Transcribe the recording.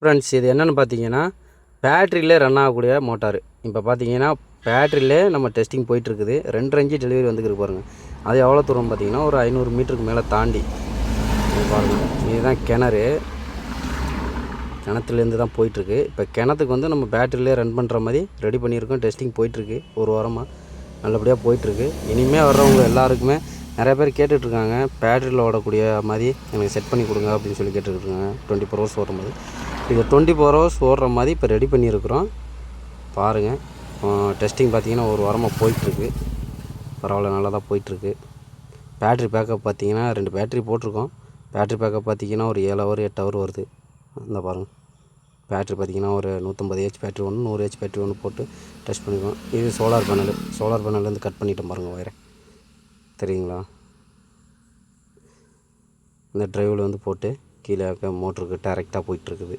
Friends, இது என்னென்னு பார்த்தீங்கன்னா பேட்ரியிலே ரன் ஆகக்கூடிய மோட்டார். இப்போ பார்த்தீங்கன்னா பேட்ரியிலே நம்ம டெஸ்டிங் போயிட்டுருக்குது. 2 இன்ச்சு டெலிவரி வந்துருக்கு பாருங்கள். அது எவ்வளோ தூரம் பார்த்தீங்கன்னா ஒரு 500 மீட்டருக்கு மேலே தாண்டி பாருங்கள். இதுதான் கிணறு. கிணத்துலேருந்து தான் போயிட்டுருக்கு. இப்போ கிணத்துக்கு வந்து நம்ம பேட்டரியிலே ரன் பண்ணுற மாதிரி ரெடி பண்ணியிருக்கோம். டெஸ்டிங் போயிட்டுருக்கு. ஒரு வாரமாக நல்லபடியாக போயிட்டுருக்கு. இனிமேல் வர்றவங்க எல்லாருக்குமே நிறைய பேர் கேட்டுட்ருக்காங்க, பேட்டரியில் ஓடக்கூடிய மாதிரி எனக்கு செட் பண்ணி கொடுங்க அப்படின்னு சொல்லி கேட்டுட்ருக்காங்க. 24 ஹவர்ஸ் ஓடுற மாதிரி. இது 24 ஹவர்ஸ் ஓடுற மாதிரி இப்போ ரெடி பண்ணியிருக்கிறோம். பாருங்கள். டெஸ்டிங் பார்த்திங்கன்னா ஒரு வாரமாக போயிட்டுருக்கு. பரவாயில்ல, நல்லா தான் போயிட்டுருக்கு. பேட்ரி பேக்கப் பார்த்திங்கன்னா 2 பேட்ரி போட்டிருக்கோம். பேட்ரி பேக்கப் பார்த்திங்கன்னா ஒரு 7 ஹவர் 8 ஹவர் வருது. இந்த பாருங்கள். பேட்ரி பார்த்திங்கன்னா ஒரு 150 ஹெச் பேட்ரி ஒன்று, 100 ஹெச் பேட்ரி ஒன்று போட்டு டெஸ்ட் பண்ணிக்குவோம். இது சோலார் பேனல்லேருந்து கட் பண்ணிட்டோம் பாருங்கள் வயரை. தெரியுங்களா? இந்த ட்ரைவில் வந்து போட்டு கீழே மோட்டருக்கு டைரெக்டாக போயிட்டுருக்குது.